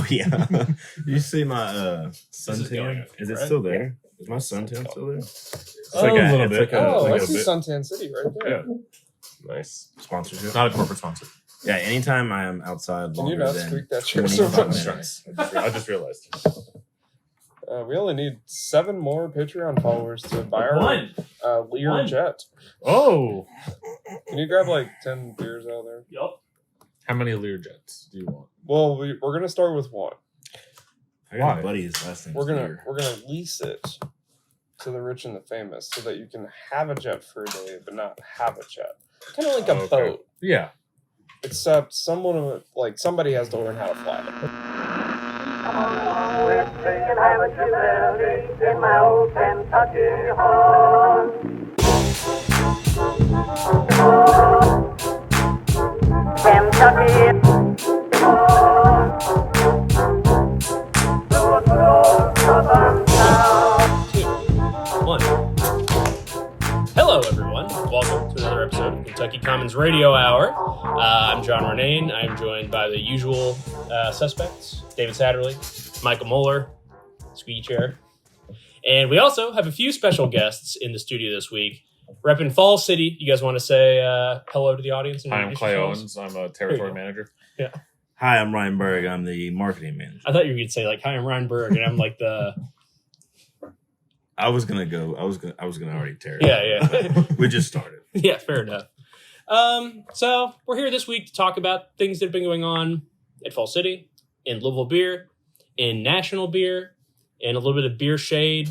Oh yeah. You see my suntan? Is it still there? Is my suntan still there? It's like a little bit. I see Suntan City right there. Yeah. Nice. Sponsorship. Not a corporate sponsor. Yeah, anytime I am outside Can you longer not than squeak that chair 25 so much? minutes. I just realized. We only need 7 more Patreon followers to buy our Lear jet. Oh. Can you grab like 10 beers out there? Yup. How many Lear jets do you want? Well, we're gonna start with 1. I got a buddy. His last name. We're gonna lease it to the rich and the famous so that you can have a jet for a day, but not have a jet. Kind of like a boat. Yeah. Except somebody has to learn how to fly it. We're singing Hampshire Valley in my old Kentucky home. Kentucky. To a good old southern town. 2, 1. Hello, everyone. Welcome to another episode of Kentucky Commons Radio Hour. I'm John Renane. I'm joined by the usual suspects, David Satterley, Michael Moeller, Squeaky Chair. And we also have a few special guests in the studio this week. Repping Falls City. You guys want to say hello to the audience? Hi, I'm Clay Owens. I'm a territory manager. Yeah. Hi, I'm Ryan Berg. I'm the marketing manager. I thought you were going to say, like, hi, I'm Ryan Berg, and I'm like the... I was gonna already tear it. Yeah. We just started. Yeah, fair enough. So we're here this week to talk about things that have been going on at Fall City, in Louisville beer, in national beer, and a little bit of beer shade.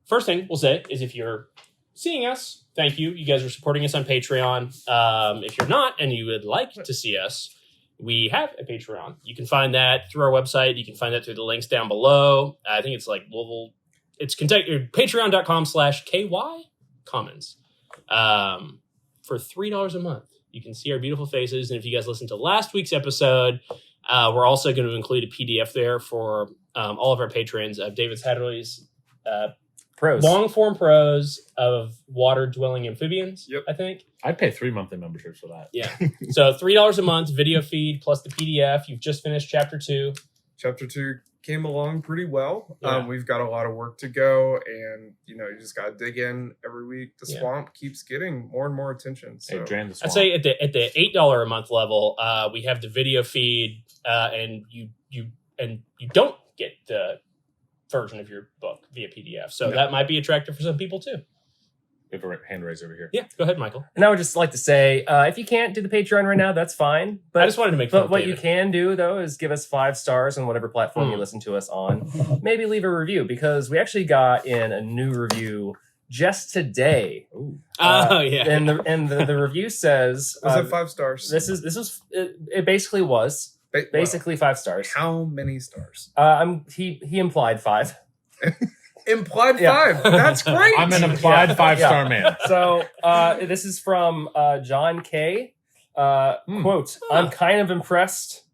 First thing we'll say is if you're seeing us, thank you. You guys are supporting us on Patreon. If you're not and you would like to see us, we have a Patreon. You can find that through our website. You can find that through the links down below. I think it's like Louisville. It's patreon.com/KY Commons. For $3 a month, you can see our beautiful faces. And if you guys listened to last week's episode, we're also going to include a PDF there for all of our patrons of David Satterley's long-form prose of water-dwelling amphibians, Yep. I think. I'd pay 3 monthly memberships for that. Yeah. So $3 a month, video feed, plus the PDF. You've just finished Chapter 2. Chapter 2 came along pretty well. Yeah. We've got a lot of work to go, and you just got to dig in every week. The swamp keeps getting more and more attention. So Hey, drain the I'd swamp. say at the $8 a month level, we have the video feed, and you don't get the version of your book via PDF. So that might be attractive for some people too. We have a hand raise over here. Yeah, go ahead, Michael. And I would just like to say, if you can't do the Patreon right now, that's fine. But I just wanted to make fun But of what David. you can do, though, is give us 5 stars on whatever platform you listen to us on. Maybe leave a review, because we actually got in a new review just today. Yeah. And the review says was it 5 stars? it basically was basically 5 stars. How many stars? He implied 5. Implied 5. Yeah. That's great. I'm an implied 5-star man. So this is from John K. Quote, I'm kind of impressed.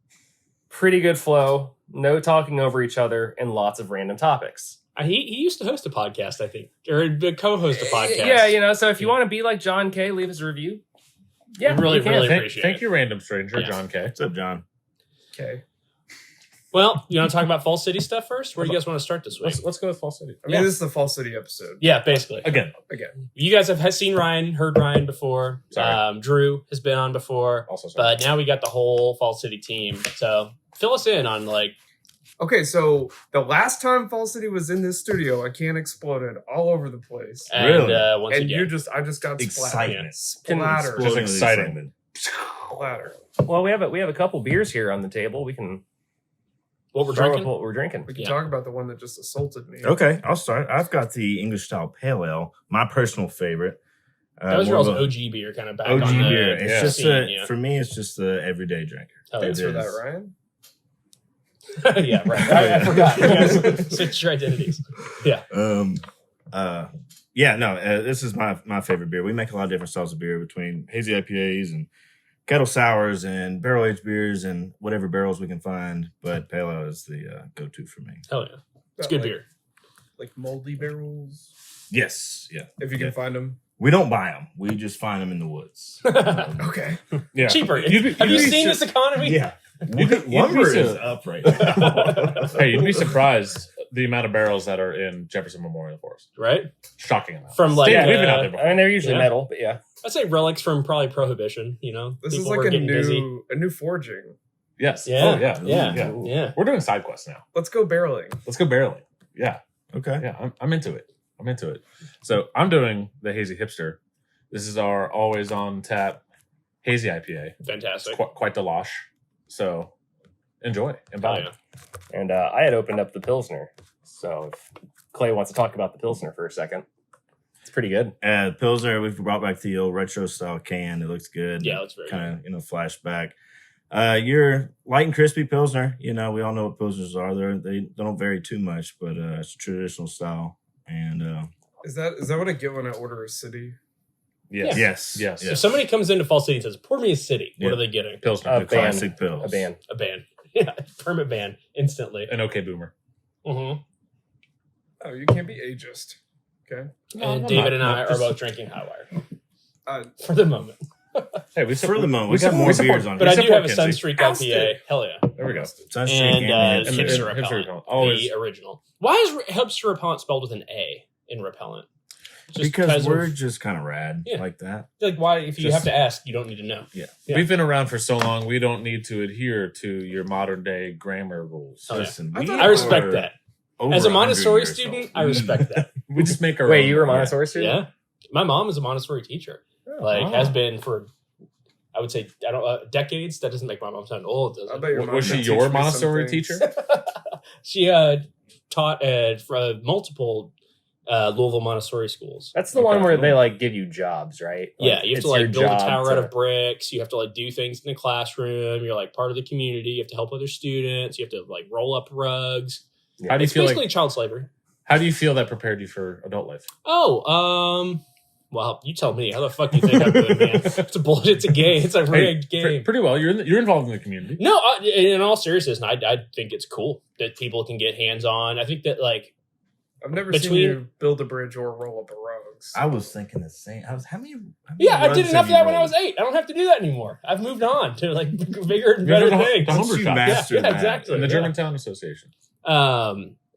Pretty good flow. No talking over each other and lots of random topics. He used to host a podcast, I think, or co-host a podcast. Yeah, so if you want to be like John K., leave us a review. Yeah, really, you can. really Thank, appreciate thank it. you, random stranger, Yeah. John K. What's up, John? Okay. Well, you want to talk about Fall City stuff first? Where do you guys want to start this week? Let's go with Fall City. I mean, this is the Fall City episode. Yeah, basically. Again. You guys have seen Ryan, heard Ryan before. Sorry. Drew has been on before. Also sorry. But now we got the whole Fall City team. So fill us in on Okay, so the last time Fall City was in this studio, a can exploded all over the place. and Really? Once And again. I just got Excitement. Splatter. Just exciting. Splatter. Well, we have a couple beers here on the table. We can What we're start with drinking? what we're drinking. We can Yeah. talk about the one that just assaulted me. Okay, I'll start. I've got the English style pale ale, my personal favorite. That was more your of a OG beer kind of back OG on the beer. It's yeah. just scene, for me. It's just the everyday drinker. Oh, Thanks It for is. that, Ryan. yeah, right. I forgot. You guys switched your identities. Yeah. This is my favorite beer. We make a lot of different styles of beer between hazy IPAs and kettle sours and barrel aged beers and whatever barrels we can find. But pale ale is the go to for me. Hell yeah. It's good Like- beer. Like moldy barrels, Yes, yeah. if you can Yeah. find them. We don't buy them. We just find them in the woods. Okay. Yeah. Cheaper. You'd be- Have you you'd be seen sur- this economy? Yeah. Lumber is up right now. Hey, you'd be surprised the amount of barrels that are in Jefferson Memorial Forest. Right? Shocking amount. From like, We've been out there before. I mean, they're usually Yeah. metal, but yeah. I'd say relics from probably Prohibition. You know, This is People like were a getting busy. new forging. Yes. Yeah. Oh, yeah. Yeah. Ooh. Yeah. We're doing side quests now. Let's go barreling. Let's go barreling. Yeah. Okay. Yeah. I'm into it. I'm into it. So I'm doing the Hazy Hipster. This is our always on tap hazy IPA. It's Fantastic. quite the losh. So enjoy and Oh, buy. yeah. And I had opened up the Pilsner. So if Clay wants to talk about the Pilsner for a second, it's pretty good. Pilsner, we've brought back the old retro style can. It looks good. Yeah, it looks very kind of flashback. Your light and crispy Pilsner. You know, we all know what Pilsners are. They don't vary too much, but it's a traditional style. And Is that what I get when I order a city? Yes. yes, Yes. If somebody comes into Fall City and says, "Pour me a city," what Yeah. are they getting? Pilsner. A the ban. classic pills. A ban. A ban. Yeah, permit ban instantly. An okay boomer. Mm-hmm. Oh, you can't be ageist. Okay. And David and I are both drinking Highwire Uh, for the moment. Hey, we For the moment, we we got support- more we support- beers on. But I here. do have a Kinsey. Sunstreak Ousted. IPA. Hell yeah. There we go. Sunstreak And and and Hipster Hipster Repellant. Repellant. Always. The original. Why is Hipster Repellant spelled with an A in Repellent? Just because we're of- just kind of rad Yeah. like that. like, why? If you Just- have to ask, you don't need to know. Yeah. We've been around for so long, we don't need to adhere to your modern day grammar rules. Oh, yeah. Listen, I we thought- I respect are that. over As a 100 Montessori years student, old. I respect that. We just make our Wait, own. you were a Montessori student? Yeah. My mom is a Montessori teacher. Like, wow. has been for, I would say, I don't decades. That doesn't make my mom sound old, does I it? bet your mom Was she can teach your me Montessori some teacher? things. She taught at multiple Louisville Montessori schools. That's the one where they like give you jobs, right? Yeah, you have to it's your like build a job tower out to- of bricks. You have to like do things in the classroom. You're like part of the community. You have to help other students. You have to like roll up rugs. How do you It's feel basically like? child slavery. How do you feel that prepared you for adult life? Oh, well, you tell me. How the fuck do you think I'm doing, man? It's a bullshit. It's a game. It's a rigged game. Pretty well. You're involved in the community. No, in all seriousness, I think it's cool that people can get hands on. I think that like I've never seen Between- you build a bridge or roll up a rugs. I was thinking the same. How many yeah, I rugs did have enough of you that when I rolled? was 8. I don't have to do that anymore. I've moved on to like bigger and You're better the things. home- Once you shop. master Yeah, that, exactly. In the Yeah. Germantown Association.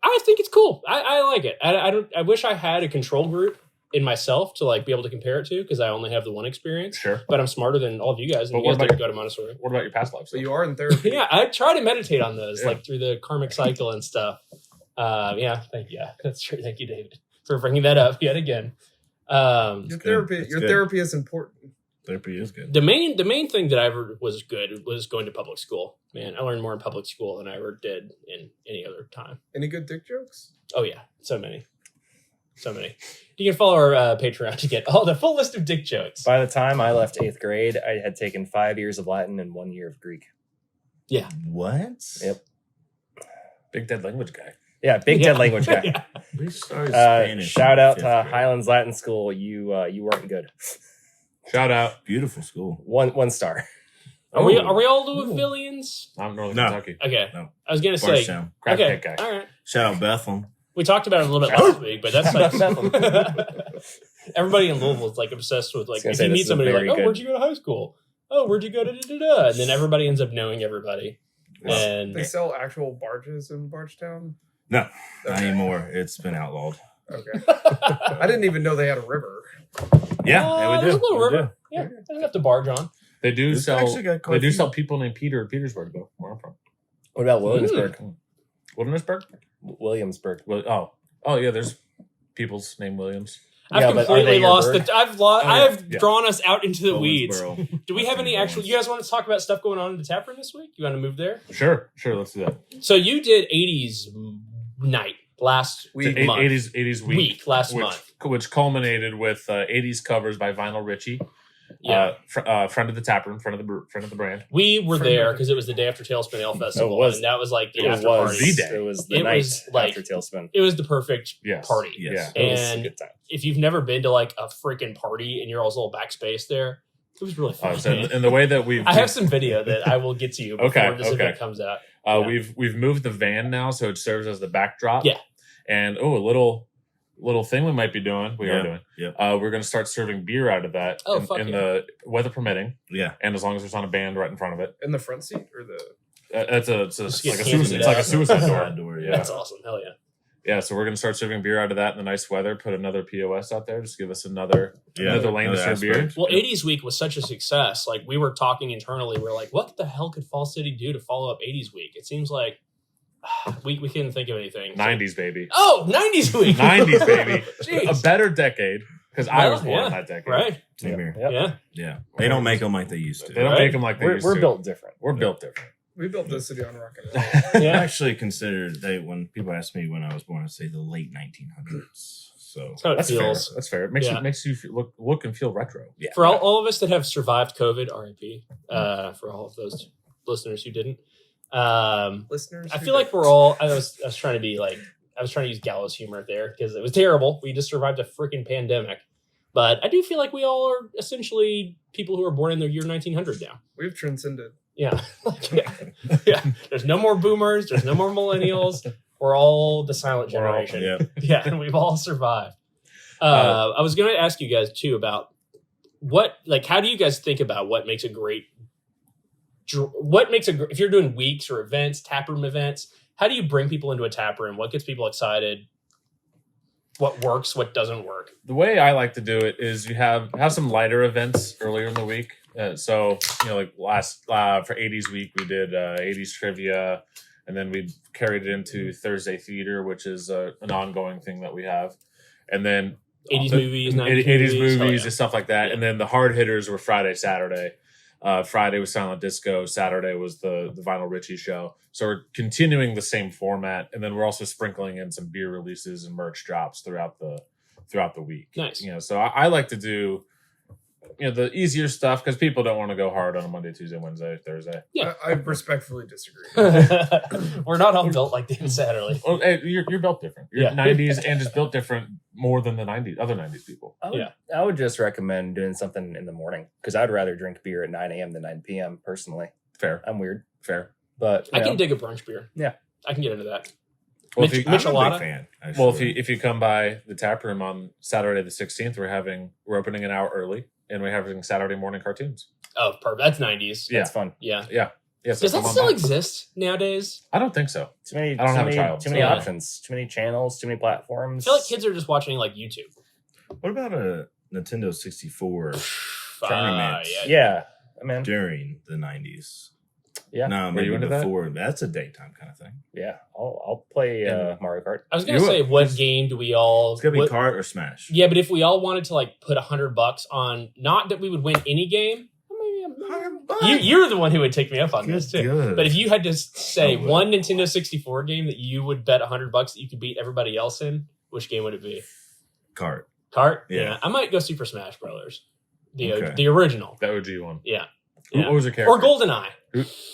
I think it's cool. I like it. I wish I had a control group in myself to like be able to compare it to because I only have the one experience. Sure. But I'm smarter than all of you guys, and But you what guys about- didn't go to Montessori. What about your past lives? So you are in therapy. Yeah, I try to meditate on those, Yeah. like through the karmic cycle and stuff. That's true. Thank you, David, for bringing that up yet again. Your good. therapy. It's Your good. therapy is important. Therapy is good. The main thing that I ever was good was going to public school. Man, I learned more in public school than I ever did in any other time. Any good dick jokes? Oh yeah, so many. You can follow our Patreon to get the full list of dick jokes. By the time I left 8th grade, I had taken 5 years of Latin and 1 year of Greek. What? Yep. Big dead language guy. Yeah, big dead language guy. Yeah. We started Spanish. Shout in out to fifth grade. Highlands Latin School. You weren't good. Shout out. Beautiful school. One star. Are we all Louisvillians? I'm Northern No. Kentucky. Okay. No. I was gonna say. Barstown. Crab Okay. cake guy. All right. Shout out Bethlehem. We talked about it a little bit last week, but that's like Shout out everybody in Louisville is like obsessed with like I was gonna if say, you this meet is a somebody like, very oh, good- where'd you go to high school? Oh, where'd you go to da-da-da? And then everybody ends up knowing everybody. And They sell actual barges in Bargetown. No, not Okay. anymore. It's been outlawed. Okay. I didn't even know they had a river. Yeah, we there's do. a little We river. Yeah, doesn't have to barge on. They do It's sell. actually got quite They a do few. sell people named Peter in Petersburg, though. Where I'm from. What about Williamsburg? Williamsburg. Williamsburg. Oh yeah. There's people's named Williams. I've Yeah, but are completely they your lost bird? the. I've yeah. drawn us out into the weeds. Owensboro. Do we have any actual? You guys want to talk about stuff going on in the tap room this week? You want to move there? Sure. Let's do that. So you did 80s night last Week. month. 80s week last month. which culminated with 80s covers by Vinyl Richie. Yeah. Friend of the taproom, friend of the brand. We were there because it was the day after Tailspin Ale Festival, was. and that was like the It after was party. the day. It was the It night was, like- after Tailspin. It was the perfect Yes. party. Yes. It was a And good time. if you've never been to like a freaking party in your all's little backspace there, it was really fun. So in the way that we've I have some video that I will get to you before Okay, this okay. event comes out. Yeah. we've moved the van now, so it serves as the backdrop. Yeah. And a little thing we might be doing. We are doing. Yeah. We're going to start serving beer out of that. Oh, in, fuck in yeah. the weather permitting, Yeah. and as long as there's not a band right in front of it. In the front seat or the It's Just like get a handed suicide. it It's like a out. suicide door. door. Yeah. That's awesome. Hell yeah. Yeah, so we're gonna start serving beer out of that in the nice weather. Put another POS out there. Just give us another lane to another serve beer. aspect. Well, 80s Week was such a success. Like, we were talking internally. We are like, what the hell could Fall City do to follow up 80s Week? It seems like we couldn't think of anything. 90s baby. Oh, 90s Week. 90s baby. Jeez. A better decade because I Well, was born yeah, in that decade. Right. Same here. Yep. Yeah. Yeah, they don't make them like they used to. They don't Right. make them like they used We're to. built different. We're built different. We built this city on rock and roll. I Yeah. actually considered when people ask me when I was born, I say the late 1900s. So That's how it That's fair. feels. That's fair. It Yeah. makes you look and feel retro. yeah, For all of us that have survived COVID, RIP, for all of those listeners who didn't. Listeners, I feel like we're all. I was trying to use gallows humor there because it was terrible. We just survived a freaking pandemic, but I do feel like we all are essentially people who are born in the year 1900 now. we've transcended. Yeah, yeah. There's no more boomers. There's no more millennials. We're all the silent We're all- generation. yeah. Yeah, and we've all survived. I was going to ask you guys too about how do you guys think about what makes a great, if you're doing weeks or events, taproom events, how do you bring people into a taproom? What gets people excited? What works? What doesn't work? The way I like to do it is you have some lighter events earlier in the week. So like last for 80s week we did 80s trivia, and then we carried it into Thursday theater, which is an ongoing thing that we have, and then 80s movies, 90s 80s movies, movies yeah. and stuff like that. Yeah. And then the hard hitters were Friday, Saturday. Friday was Silent Disco. Saturday was the Vinyl Richie show. So we're continuing the same format, and then we're also sprinkling in some beer releases and merch drops throughout the week. Nice. So I like to do the easier stuff because people don't want to go hard on a Monday, Tuesday, Wednesday, Thursday. Yeah. I respectfully disagree. We're not all built like David Satterley. Well, hey, you're built different. You're Yeah. 90s and just built different more than the other 90s people. I would just recommend doing something in the morning because I'd rather drink beer at 9 a.m. than 9 p.m. personally. Fair. I'm weird, Fair. but I can dig a brunch beer. Yeah. I can get into that. Well, if you, I'm a Michelada? big fan. well, Actually. if you come by the tap room on Saturday the 16th, we're opening an hour early, and we're having Saturday morning cartoons. Oh, perfect. That's 90s. Yeah. it's fun. Yeah. Yeah. So Does that come on still by. exist nowadays? I don't think so. Too many. I don't too have a many, child, Too many so- options. Too many channels. Too many platforms. I feel like kids are just watching like YouTube. what about a Nintendo 64 tournament Yeah, I mean, during the 90s? yeah, No, Were maybe you into that? before. That's a daytime kind of thing. yeah. I'll play Mario Kart. I was gonna You say, will. what game do we all? It's gonna be what- Kart or Smash. Yeah, but if we all wanted to like put $100 on, not that we would win any game. You're the one who would take me up on this too. Good. But if you had to say I would. one Nintendo 64 game that you would bet $100 that you could beat everybody else in, which game would it be? Kart. Kart? Yeah. I might go Super Smash Brothers. Okay. The original. The OG one. Yeah. Who Yeah. was your character? Or GoldenEye.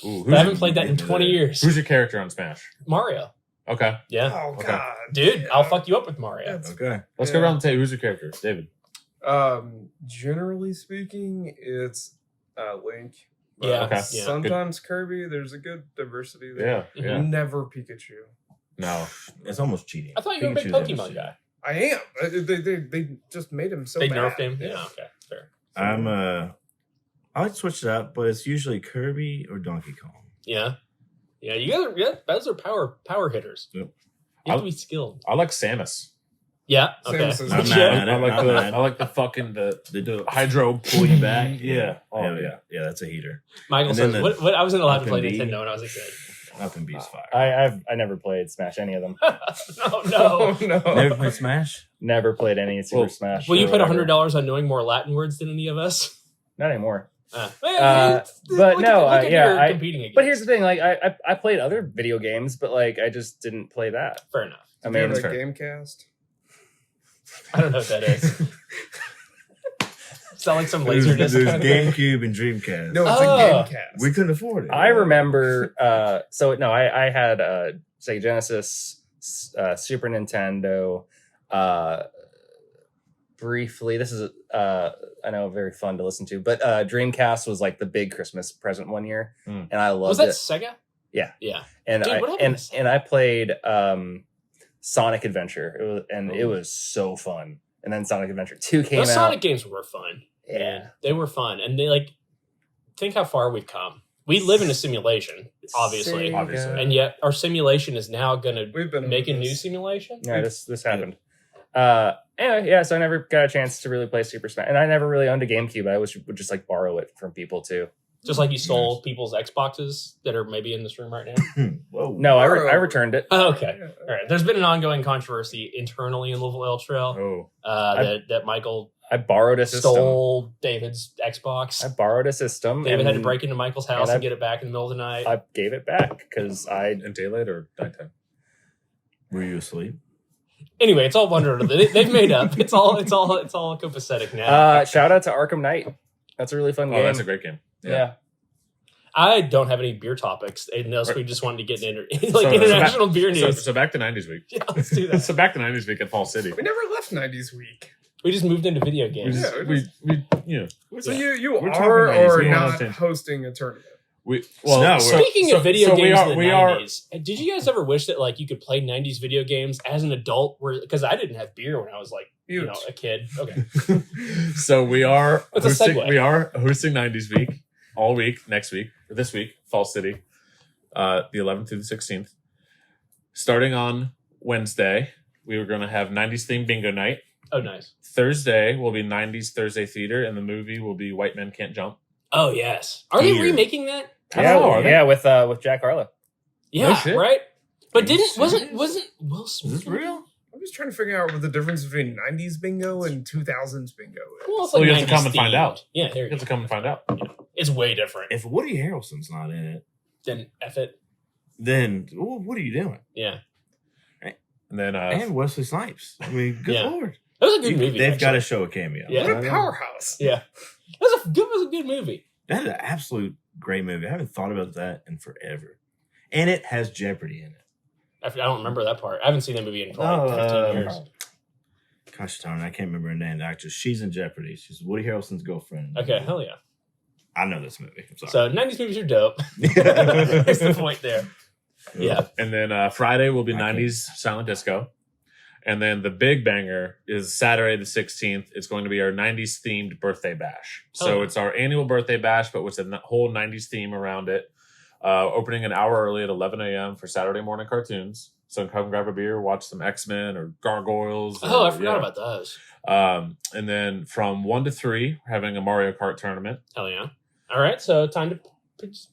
Ooh, I haven't played that in 20 years. Who's your character on Smash? Mario. Okay. Yeah. Oh Okay. God, Dude, I'll fuck you up with Mario. That's- Okay. Let's go Yeah. around the table. Who's your character? David. Generally speaking, it's Link. But Yeah. Okay. Yeah. Sometimes Kirby. There's a good diversity there. Yeah. Yeah. Never Pikachu. No. It's almost cheating. I thought you were a big Pikachu's Pokemon almost guy. I am. They just made him so They bad. nerfed him. Yeah, okay. Fair. cheating. I like to switch it up, but it's usually Kirby or Donkey Kong. Yeah. Yeah, you guys are, those are power hitters. Yep. You have to be skilled. I like Samus. Yeah. Okay. Samus is- I'm Yeah. mad. I like the fucking They do it. hydro pull you back. Yeah. Oh, Oh, yeah. Yeah, that's a heater. Michael And then says, the what I wasn't allowed to up play and B. Nintendo when I was a kid. Nothing beats fire. I never played Smash any of them. No. Oh no. Never played Smash? Never played any Super Well, Smash. Will you or put whatever. $100 on knowing more Latin words than any of us? Not anymore. But But no, yeah, competing against. But here's the thing: like, I played other video games, but like, I just didn't play that. fair enough. I Do you mean, have a fair. Gamecast? I don't know what that is. Sound like some There's, laser disc. there's kind of thing? GameCube and Dreamcast. No, it's Oh. a Gamecast. We couldn't afford it. I remember. I had Sega Genesis, Super Nintendo. Briefly, this is I know very fun to listen to, but Dreamcast was like the big Christmas present one year, Mm. and I loved Was that it. Sega? Yeah. Yeah. And Dude, what happened to I played Sonic Adventure. It Ooh. was so fun. And then Sonic Adventure 2 came Those out. Sonic games were fun. Yeah. Man. They were fun. And they think how far we've come. We live in a simulation, obviously. Obviously. And yet our simulation is now going to We've been make a over new this. simulation. Yeah, this happened. Anyway, yeah, so I never got a chance to really play Super Smash, and I never really owned a GameCube. I would just like borrow it from people too. Just like you stole people's Xboxes that are maybe in this room right now. Whoa. No, I returned it. Oh, okay. All right. There's been an ongoing controversy internally in Louisville L Trail Oh, that Michael I borrowed a system. stole David's Xbox. I borrowed a system. David had to and break into Michael's house and and get it back in the middle of the night. I gave it back because I in daylight or nighttime? Were you asleep? Anyway, it's all wonder. They've made up. It's all copacetic now. shout out to Arkham Knight. That's a really fun Oh, game. that's a great game. yeah. I don't have any beer topics unless we just wanted to get into So- international beer So, news. so back to 90s week. Yeah, let's do that. So back to 90s week at Fall City. We never left 90s week. We just moved into video We, games. just, Yeah, we you know, So Yeah. you We're are talking or 90s. are We not understand. hosting a tournament. we No, Speaking of video so games in the we are 90s, did you guys ever wish that like you could play 90s video games as an adult? Because I didn't have beer when I was like Huge. a kid. Okay, so we are That's a hosting, segue. we are hosting 90s week all week next week or this week, Fall City, the 11th through the 16th. Starting on Wednesday, we were going to have 90s themed bingo night. oh nice. Thursday will be 90s Thursday theater, and the movie will be White Men Can't Jump. Oh yes, are they Dear. remaking that? I don't know, are they? Yeah, with Jack Harlow. Yeah, shit. right. But Are you wasn't serious? Will Is Smith this real? I'm just trying to figure out what the difference between 90s bingo and 2000s bingo is. Well, it's Well, like you have to 90s come and find themed. out. Yeah, there You you have go. to come and find out. It's way different If Woody Harrelson's not in it, than F it. then what are you doing? Yeah, And then And Wesley Snipes. I mean, good Yeah. lord. that was a good movie. They've got to actually. show a cameo. Yeah. What a powerhouse. Yeah, that was a good movie. That is an absolute great movie. I haven't thought about that in forever. And it has Jeopardy in it. I don't remember that part. I haven't seen that movie in probably 15 years. Gosh darn, I can't remember her name. The actress. She's in Jeopardy. She's Woody Harrelson's girlfriend. Okay, hell yeah. I know this movie. I'm sorry. So 90s movies are dope. That's the point there. Yeah. And then Friday will be Okay. 90s silent disco. And then the big banger is Saturday the 16th. It's going to be our 90s themed birthday bash. So Oh. it's our annual birthday bash, but with a whole 90s theme around it. Opening an hour early at 11 a.m. for Saturday morning cartoons. So come grab a beer, watch some X-Men or Gargoyles. Oh, or- I forgot yeah. about those. And then from 1 to 3, we're having a Mario Kart tournament. Hell yeah. All right, so time to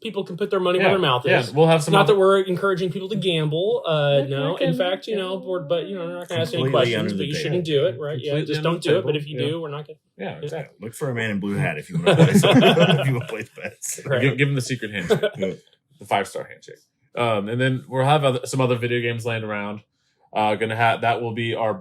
people can put their money where their mouth Yeah, is. we'll have It's some not other- that we're encouraging people to gamble. No, in Okay. fact, we're not going to ask any Completely questions, under but the you table. shouldn't do it, right? Yeah, Completely just under don't the do it. table, But if you yeah. do, we're not going to. Yeah, exactly. Look for a man in blue hat if you want to play, if you want to play the bets. Right. Give him the secret handshake, the 5-star handshake. And then we'll have some other video games laying around. That will be our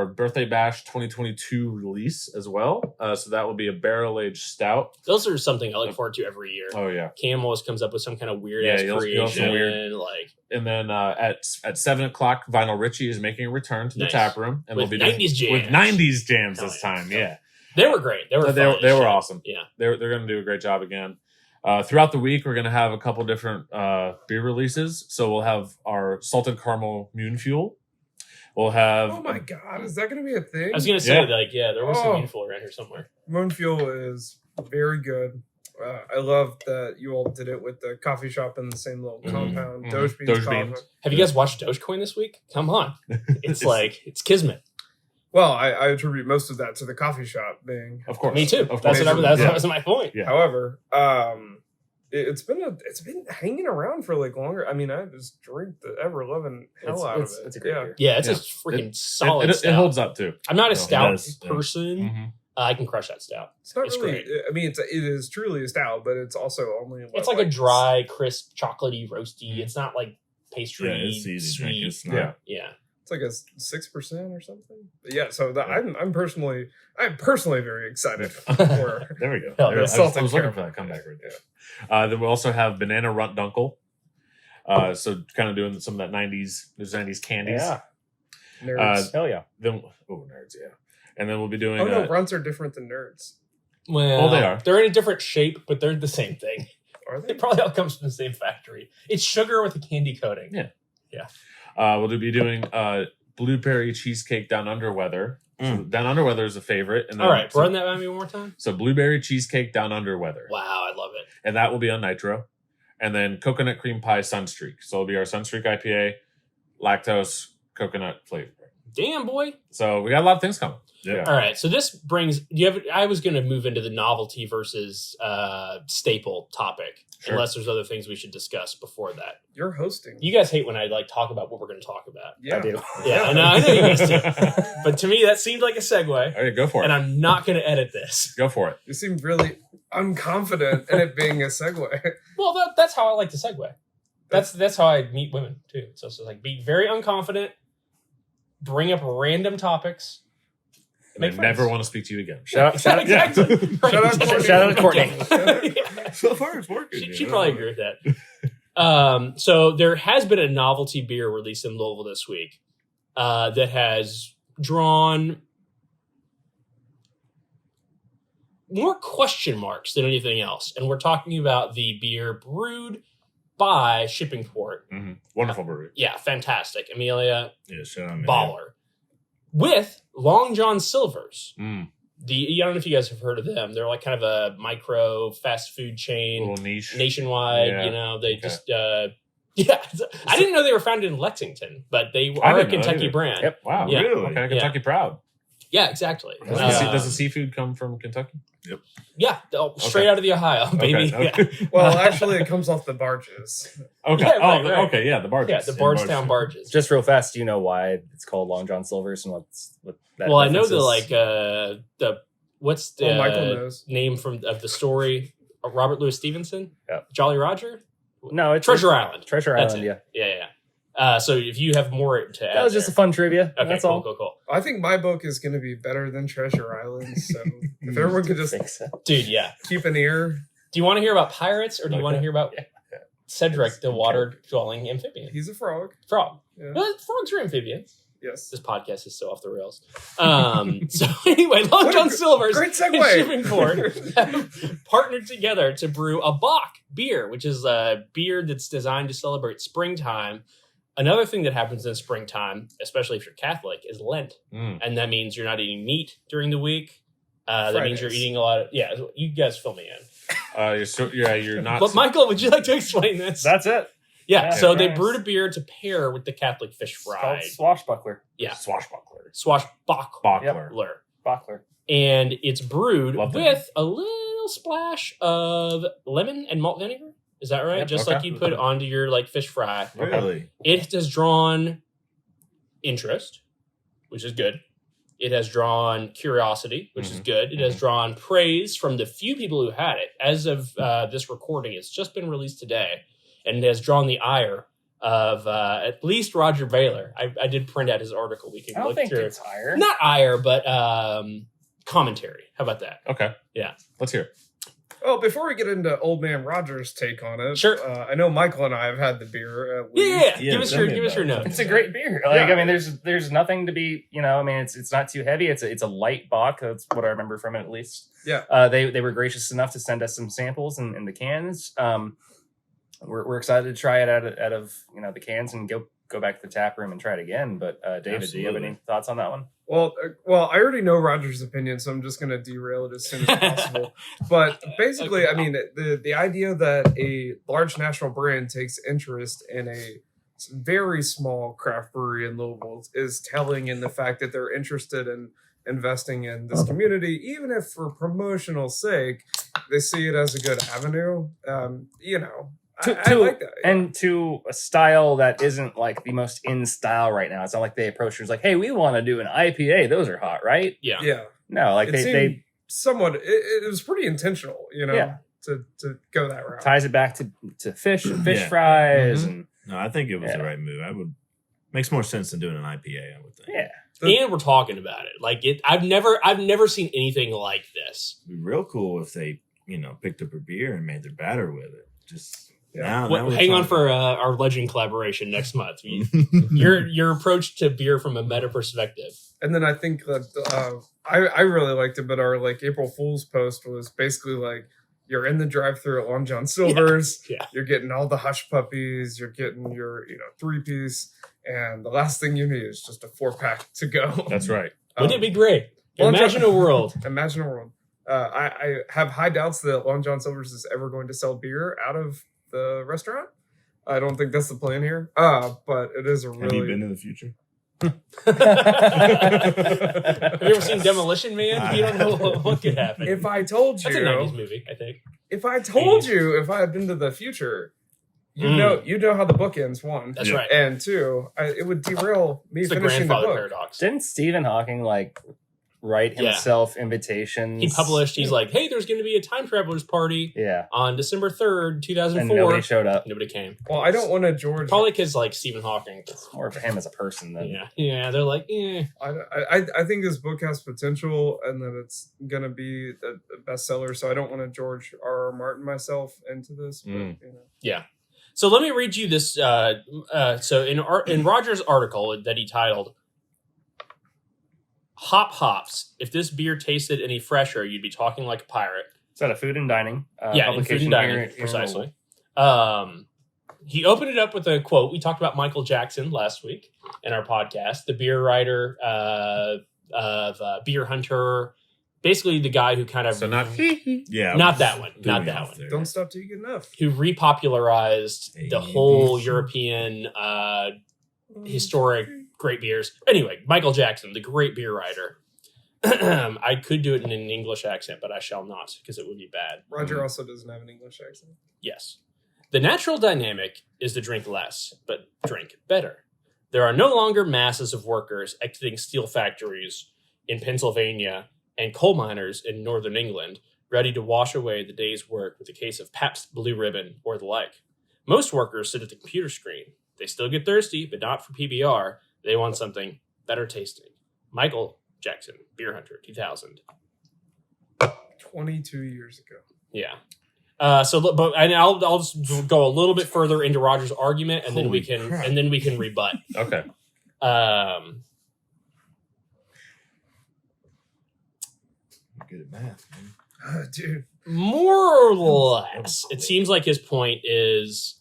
birthday bash 2022 release as well. So that will be a barrel aged stout. Those are something I look forward to every year. Oh yeah. Cam always comes up with some kind of weird Yeah, ass he'll creation. some weird- Like And then at 7:00, Vinyl Richie is making a return to the Nice. tap room, and with we'll be doing 90s jams. with 90s jams Hell this yeah. time. Yeah, They were great. They were they fun were, as they were shit. awesome. Yeah. They're going to do a great job again. Throughout the week, we're going to have a couple different beer releases. So we'll have our salted caramel Moon Fuel. We'll have Oh my god, is that going to be a thing? I was going to say, there was some Oh. meaningful around here somewhere. Moon Fuel is very good. I love that you all did it with the coffee shop in the same little compound. Mhm. Doge Beans Doge Coffee. Beans. Have you guys watched Dogecoin this week? Come on. It's it's kismet. Well, I attribute most of that to the coffee shop being. of course. Me too. Of That's course. that Yeah. was my point. Yeah. However, it's been hanging around for like longer. I mean, I just drink the ever loving hell out of it. It's a great yeah. beer. Yeah, it's Yeah. a freaking It- solid it stout. holds up too. I'm not a No, stout it does, yeah. person. Mhm. I can crush that stout. It's not It's really. great. I mean, it is truly a stout, but it's also only. It's like a dry, crisp, chocolatey, roasty. It's not like pastry. Yeah, it's easy to drink. sweet. It's not. Yeah. Yeah. It's like a 6% or something. But yeah, so I'm personally very excited for. There we go. Hell, There- yeah. I was looking for that comeback right there. Then we also have Banana Runt Dunkel. So kind of doing some of that 90s candies. Yeah. Nerds. Hell yeah. Then nerds, yeah. And then we'll be doing. Oh no, runts are different than nerds. Well, they are. They're in a different shape, but they're the same thing. Are they? It probably all comes from the same factory. It's sugar with a candy coating. Yeah. Yeah. We'll be doing blueberry cheesecake down under weather. So down under weather is a favorite. And then, All right, so, run that by me one more time. so blueberry cheesecake down under weather. Wow, I love it. And that will be on Nitro. and then coconut cream pie Sunstreak. So it'll be our Sunstreak IPA, lactose, coconut flavor. Damn, boy. So we got a lot of things coming. Yeah. All right, so this brings. I was going to move into the novelty versus staple topic, Sure. unless there's other things we should discuss before that. You're hosting. You guys hate when I like talk about what we're going to talk about. Yeah. I do. Yeah, I know you guys do. But to me, that seemed like a segue, All right, go for it. and I'm not going to edit this. Go for it. You seem really unconfident in it being a segue. Well, that's how I like to segue. That's how I meet women too. So it's like be very unconfident, bring up random topics. And I never want to speak to you again. Shout out, Exactly. Right. Shout out to Courtney. Yeah. So far, it's working. She'd probably agree with that. So there has been a novelty beer released in Louisville this week that has drawn more question marks than anything else. And we're talking about the beer brewed by Shipping Port. Mm-hmm. Wonderful brewery. Yeah, fantastic. Amelia Yeah, shout out, man. Baller. With Long John Silver's. Mm. I don't know if you guys have heard of them. They're like kind of a micro fast food chain. Little niche. Nationwide, Yeah. They Okay. just yeah. I didn't know they were founded in Lexington, but they I are a didn't know Kentucky either. brand. Yep. Wow, Yeah. really? Okay, Kentucky proud. Yeah, exactly. Does the seafood come from Kentucky? Yeah, straight out of the Ohio, baby. Okay. Yeah. Well, actually, it comes off the barges. Okay. Yeah, right, right. Okay. Yeah, the barges. Yeah, the In Bardstown barges. Just real fast, do you know why it's called Long John Silver's and what that Well, I know reference the is? what's the Well, Michael knows. name of the story? Robert Louis Stevenson? Yeah. Jolly Roger? No, it's Treasure Island. Treasure That's Island, it. yeah. Yeah. So if you have more to add, That was just a there. fun trivia. Okay, That's cool, all. cool. I think my book is going to be better than Treasure Island. So if everyone could I just think so. Dude, yeah. keep an ear, Do you want to hear about pirates or do you want to Okay. hear about Yeah. Cedric, the water-dwelling amphibian? he's a frog. Frog. Yeah. Well, frogs are amphibians. Yes. This podcast is so off the rails. So anyway, Long John Silver's Great and segue. Shipping Port have partnered together to brew a Bock beer, which is a beer that's designed to celebrate springtime. Another thing that happens in springtime, especially if you're Catholic, is Lent. Mm. And that means you're not eating meat during the week. That means you're Fridays. eating a lot of... Yeah, you guys fill me in. You're not. But Michael, would you like to explain this? That's it. Yeah, Yeah, so they nice. brewed a beer to pair with the Catholic fish It's called fry. Swashbuckler. Yeah, swashbuckler. swashbuckler. Bockler. Buckler. And it's brewed Love that. with a little splash of lemon and malt vinegar. Is that right? Yep, Just okay. like you'd put onto your like fish fry. Really? It has drawn interest, which is good. It has drawn curiosity, which is Mhm. good. It has drawn praise from the few people who had it. As of this recording, it's just been released today, and it has drawn the ire of at least Roger Baylor. I did print out his article. We can I don't look think through. it's higher. Not ire, but commentary. How about that? Okay. Yeah. Let's hear it. Well, before we get into Old Man Rogers' take on it, Sure. I know Michael and I have had the beer. Yeah. Yeah, Give us tell your me about it. notes. It's a great beer. Like, Yeah. I mean, there's nothing to be, I mean, it's not too heavy. It's a light Bock. That's what I remember from it, at least. Yeah. They were gracious enough to send us some samples in the cans. We're excited to try it out of the cans and go back to the tap room and try it again. But David, do you have any Absolutely. thoughts on that one? Well, I already know Roger's opinion, so I'm just going to derail it as soon as possible. But basically, I mean, the idea that a large national brand takes interest in a very small craft brewery in Louisville is telling in the fact that they're interested in investing in this community, even if for promotional sake, they see it as a good avenue. I like that. Yeah. And to a style that isn't like the most in style right now. It's not like they approach us like, hey, we want to do an IPA. Those are hot, right? Yeah. Yeah. No, like It they seemed somewhat, it was pretty intentional, Yeah. to go that route. ties it back to fish and fish Yeah. fries Mhm. and No, I think it was Yeah. the right move. Makes more sense than doing an IPA, I would think. yeah. And we're talking about it. Like it I've never seen anything like this. It'd be real cool if they, picked up a beer and made their batter with it. Just Yeah. now. Well, we're hang on talking. for our legend collaboration next month. Your approach to beer from a meta perspective. And then I think that I really liked it, but our like April Fool's post was basically like, you're in the drive-thru at Long John Silver's. Yeah. You're getting all the hush puppies. You're getting your 3-piece, and the last thing you need is just a 4-pack to go. That's right. Wouldn't it be great? Long John- Imagine a world. Imagine a world. I have high doubts that Long John Silver's is ever going to sell beer out of the restaurant. I don't think that's the plan here. But it is a Have you been really. to the future? Have you ever seen Demolition Man? You don't know what could happen. If I told That's a 90s you, movie, I think. if I told you, if I had been to the future, you know how the book ends. One, That's Yeah. right. and two, it would derail me It's the finishing the grandfather book. paradox. Didn't Stephen Hawking like write Yeah. himself invitations? He published, he's like, hey, there's going to be a time traveler's party Yeah, on December 3rd, and 2004. nobody showed up. Nobody came. Well, I don't want to George. Probably because, like, Stephen Hawking. More for him as a person than Yeah, they're like, I think this book has potential and that it's gonna be a bestseller. So I don't want to George R. R. Martin myself into this. But, Mm. Yeah. So let me read you this. So in Roger's article that he titled "Hop Hops," if this beer tasted any fresher, you'd be talking like a pirate. Is that a food and dining? Yeah, in Food publication and Dining, here in precisely. He opened it up with a quote. We talked about Michael Jackson last week in our podcast, the beer writer of Beer Hunter, basically the guy who kind of So not Yeah. not that one, threw not me that off one. there. Don't stop till you get enough. who repopularized the ABC. whole European historic great beers. Anyway, Michael Jackson, the great beer writer. I could do it in an English accent, but I shall not because it would be bad. Roger also doesn't have an English accent. Yes. The natural dynamic is to drink less, but drink better. There are no longer masses of workers exiting steel factories in Pennsylvania and coal miners in northern England ready to wash away the day's work with a case of Pabst Blue Ribbon or the like. Most workers sit at the computer screen. They still get thirsty, but not for PBR. They want something better tasting. Michael Jackson, Beer Hunter, 2000. 22 years ago. Yeah. I'll just go a little bit further into Roger's argument, and then we Holy can crap. rebut. okay. Good at math, man. Dude. More or less, it seems like his point is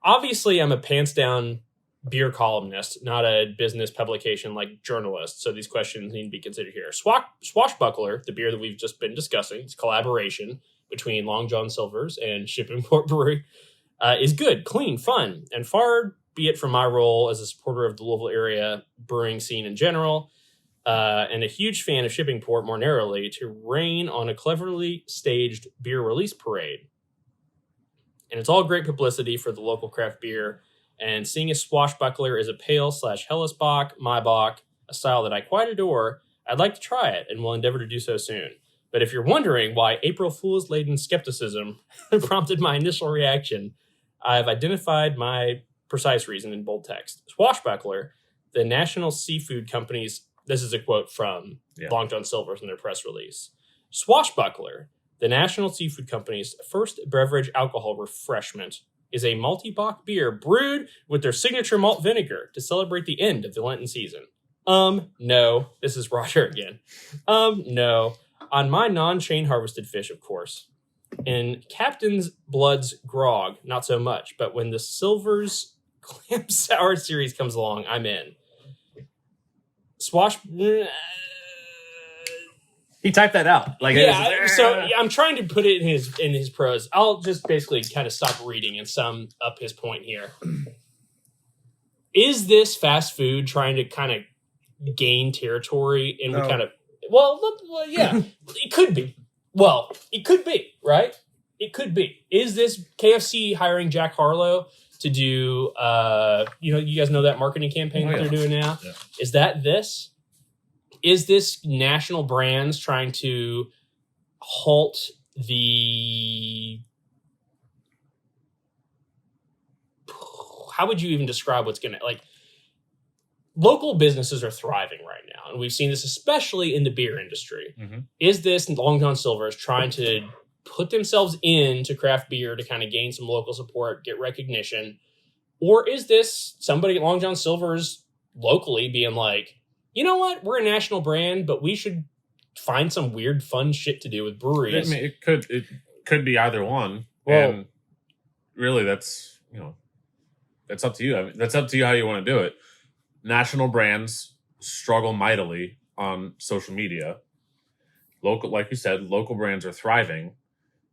obviously I'm a pants down beer columnist, not a business publication like journalist. So these questions need to be considered here. Swashbuckler, the beer that we've just been discussing, it's a collaboration between Long John Silver's and Shippingport Brewery, is good, clean, fun, and far be it from my role as a supporter of the Louisville area brewing scene in general, and a huge fan of Shippingport more narrowly, to rain on a cleverly staged beer release parade. And it's all great publicity for the local craft beer. And seeing as Swashbuckler is a pale / Hellesbock, Maibach, a style that I quite adore, I'd like to try it and will endeavor to do so soon. But if you're wondering why April Fool's laden skepticism prompted my initial reaction, I've identified my precise reason in bold text. Swashbuckler, the National Seafood Company's, this is a quote from Long John Silver's in their press release. Swashbuckler, the National Seafood Company's first beverage alcohol refreshment, is a multi-bock beer brewed with their signature malt vinegar to celebrate the end of the Lenten season. No. This is Roger again. No. On my non-chain harvested fish, of course. In Captain's Blood's grog, not so much. But when the Silver's Clam Sour series comes along, I'm in. He typed that out. Like, I'm trying to put it in his prose. I'll just basically kind of stop reading and sum up his point here. Is this fast food trying to kind of gain territory? And we kind of, yeah, it could be. Well, it could be, right? It could be. Is this KFC hiring Jack Harlow to do, you guys know that marketing campaign that they're doing now? Yeah. Is that this? Is this national brands trying to halt the... How would you even describe what's going to... Like, local businesses are thriving right now, and we've seen this especially in the beer industry. Mm-hmm. Is this Long John Silver's trying to put themselves into craft beer to kind of gain some local support, get recognition? Or is this somebody at Long John Silver's locally being like, you know what? We're a national brand, but we should find some weird, fun shit to do with breweries. I mean, it could be either one. Well- and really, that's up to you. I mean, that's up to you how you want to do it. National brands struggle mightily on social media. Local, like you said, local brands are thriving.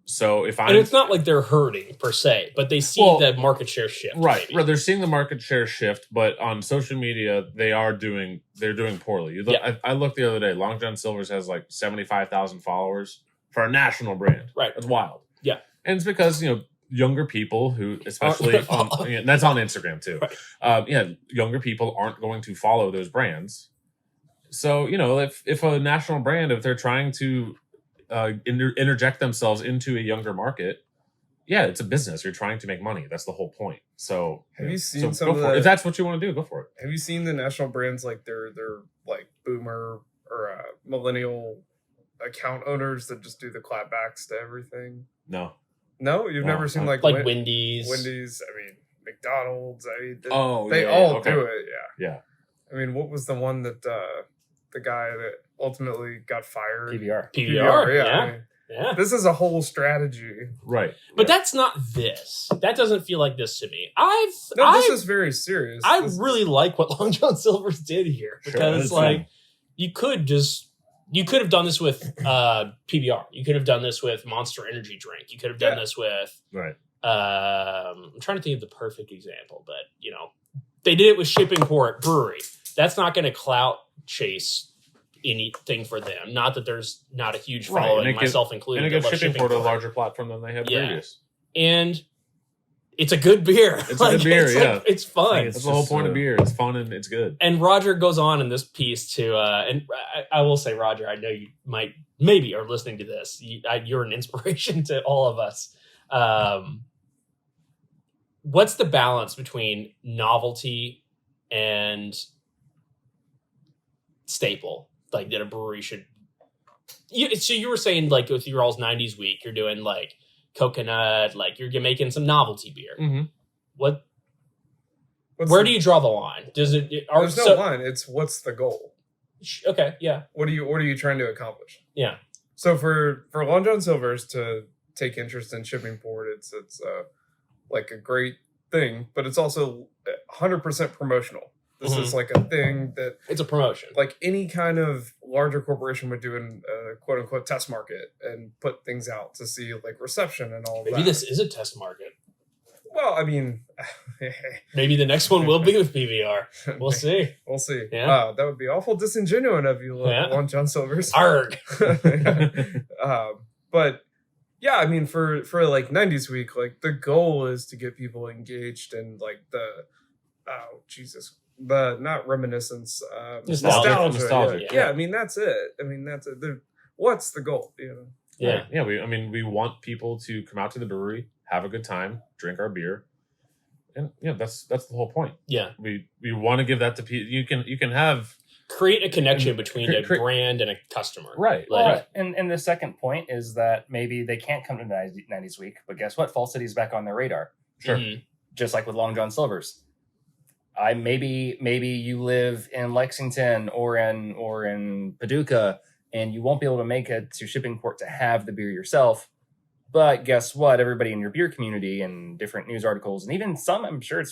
So if And it's not like they're hurting per se, but they see the market share shift. Right, maybe. right. They're seeing the market share shift, but on social media, they're doing poorly. You look, I looked the other day. Long John Silver's has like 75,000 followers for a national brand. Right, that's wild. Yeah, and it's because younger people who, especially that's on Instagram too. Right. Younger people aren't going to follow those brands. So if a national brand, if they're trying to interject themselves into a younger market, it's a business. You're trying to make money. That's the whole point. So have you seen some of of the, if that's what you want to do, go for it. Have you seen the national brands like they're like boomer or millennial account owners that just do the clapbacks to everything? No, you've never seen like Wendy's. I mean McDonald's. I mean, they all do it. Yeah. I mean, what was the one that the guy that ultimately got fired? PBR. Yeah. Yeah. I mean, this is a whole strategy, right? But that's not this. That doesn't feel like this to me. This is very serious. I really like what Long John Silver's did here because you could have done this with PBR. You could have done this with Monster Energy drink. You could have done this with right. I'm trying to think of the perfect example, but they did it with Shipping Port Brewery. That's not going to clout chase anything for them. Not that there's not a huge following, myself included. And it gives Shipping Port a larger platform than they had previous. And it's a good beer. It's a good beer, it's fun. That's the whole point of beer. It's fun and it's good. And Roger goes on in this piece to, and I will say, Roger, I know you maybe are listening to this. You're an inspiration to all of us. What's the balance between novelty and staple, like that a brewery should? So you were saying like with your all's 90s week, you're doing like coconut, like you're making some novelty beer. Mm-hmm. Where do you draw the line? Does it? There's no line. It's what's the goal? Okay, yeah. What are you trying to accomplish? Yeah. So for Long John Silver's to take interest in Shipping Port, it's like a great thing, but it's also 100% promotional. This is like a thing that it's a promotion, like any kind of larger corporation would do in a quote unquote test market and put things out to see like reception and all that. Maybe this is a test market. Well, I mean, maybe the next one will be with PBR. We'll see. We'll see. Yeah. That would be awful disingenuous of you, Long John Silver's. Arg. But yeah, I mean, for like 90s week, like the goal is to get people engaged in like the not reminiscence, nostalgia. Yeah, I mean that's it. What's the goal? Yeah. We want people to come out to the brewery, have a good time, drink our beer, and that's the whole point. Yeah, we want to give that to people. You can have create a connection between a brand and a customer, right? Right. And the second point is that maybe they can't come to 90s week, but guess what? Fall City's back on their radar. Sure, just like with Long John Silver's. Maybe you live in Lexington or in Paducah, and you won't be able to make it to Shipping Port to have the beer yourself. But guess what? Everybody in your beer community and different news articles, and even some, I'm sure it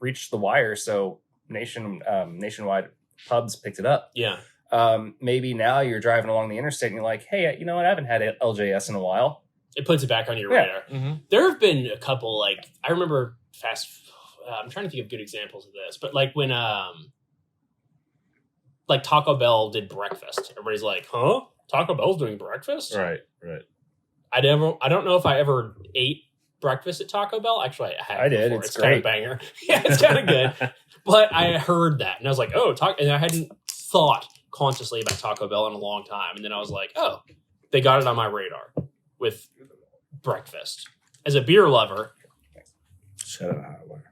reached the wire. So nationwide pubs picked it up. Yeah. Maybe now you're driving along the interstate and you're like, hey, you know what? I haven't had LJS in a while. It puts it back on your radar. Mm-hmm. There have been a couple, like, I remember I'm trying to think of good examples of this, but like when like Taco Bell did breakfast, everybody's like, huh? Taco Bell's doing breakfast? Right. I don't know if I ever ate breakfast at Taco Bell. Actually, I did. It's kind of a banger. Yeah, it's kind of good. But I heard that and I was like, and I hadn't thought consciously about Taco Bell in a long time. And then I was like, oh, they got it on my radar with breakfast. As a beer lover, shut up, Howard.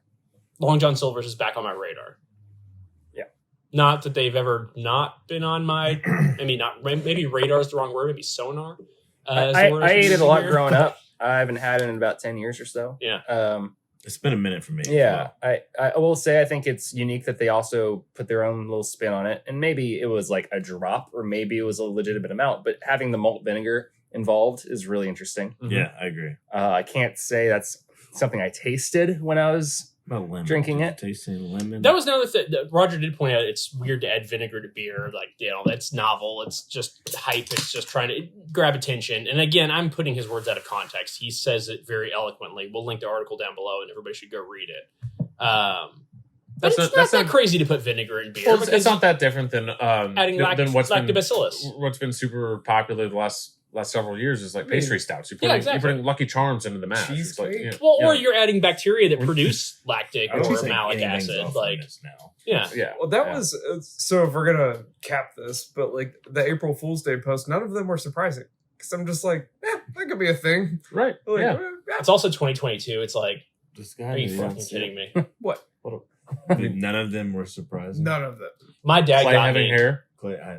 Long John Silver's is back on my radar. Yeah. Not that they've ever not been on my, maybe radar is the wrong word, maybe sonar. I ate it a lot growing up. I haven't had it in about 10 years or so. Yeah. It's been a minute for me. Yeah. I will say I think it's unique that they also put their own little spin on it. And maybe it was like a drop or maybe it was a legitimate amount, but having the malt vinegar involved is really interesting. Yeah, I agree. I can't say that's something I tasted when I was About lemon. Drinking it. Tasting lemon. That was another thing that Roger did point out. It's weird to add vinegar to beer. Like, that's novel. It's just hype. It's just trying to grab attention. And again, I'm putting his words out of context. He says it very eloquently. We'll link the article down below, and everybody should go read it. But that's not crazy to put vinegar in beer. Well, it's not that different than adding than what's been lactobacillus. What's been super popular the last several years is like pastry stouts. You're putting Lucky Charms into the mash. It's like, Cheesecake. Or you're adding bacteria that produce lactic I don't or think malic anything's acid. off Like, limits now. yeah. Well, that was so. If we're gonna cap this, but like the April Fool's Day post, none of them were surprising because I'm just like, that could be a thing. Right. Like, Yeah. it's also 2022. It's like, This guy. are you didn't fucking see kidding me? What? it. None of them were surprising. None of them. My dad Clay got having me. hair. Clay,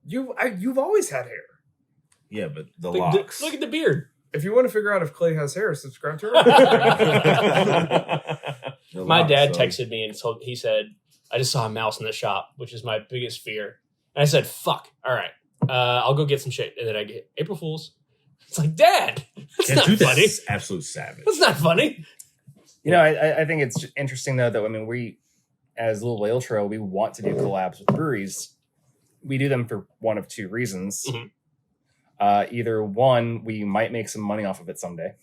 You've always had hair. yeah, but the Look, locks. look at the beard. If you want to figure out if Clay has hair, subscribe to her. The My locks, dad so- texted me and he said, I just saw a mouse in the shop, which is my biggest fear. And I said, fuck, all right, I'll go get some shit. And then I get April Fool's. It's like, Dad, that's Yeah, not dude, funny. that's absolute savage. That's not funny. I think it's interesting though that we as Little Ale Trail, we want to do collabs with breweries. We do them for one of two reasons. Mhm. Either one, we might make some money off of it someday.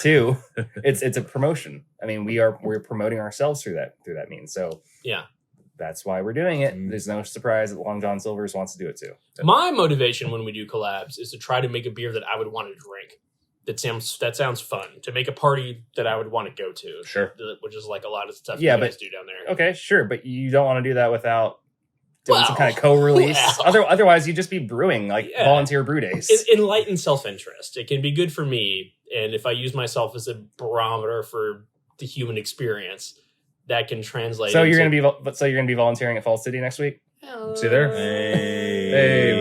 Two, it's a promotion. I mean, we're promoting ourselves through that means. So Yeah. that's why we're doing it. Mm. There's no surprise that Long John Silver's wants to do it too. My motivation when we do collabs is to try to make a beer that I would want to drink. That sounds fun. To make a party that I would want to go to. Sure. Which is like a lot of stuff Yeah, you guys but- do down there. Okay, sure, but you don't want to do that without doing some Well, kind of co-release. well. Otherwise, you'd just be brewing like Yeah. volunteer brew days. It enlightens self-interest. It can be good for me. And if I use myself as a barometer for the human experience, that can translate. So you're into- gonna be volunteering at Fall City next week. See you there? Hey,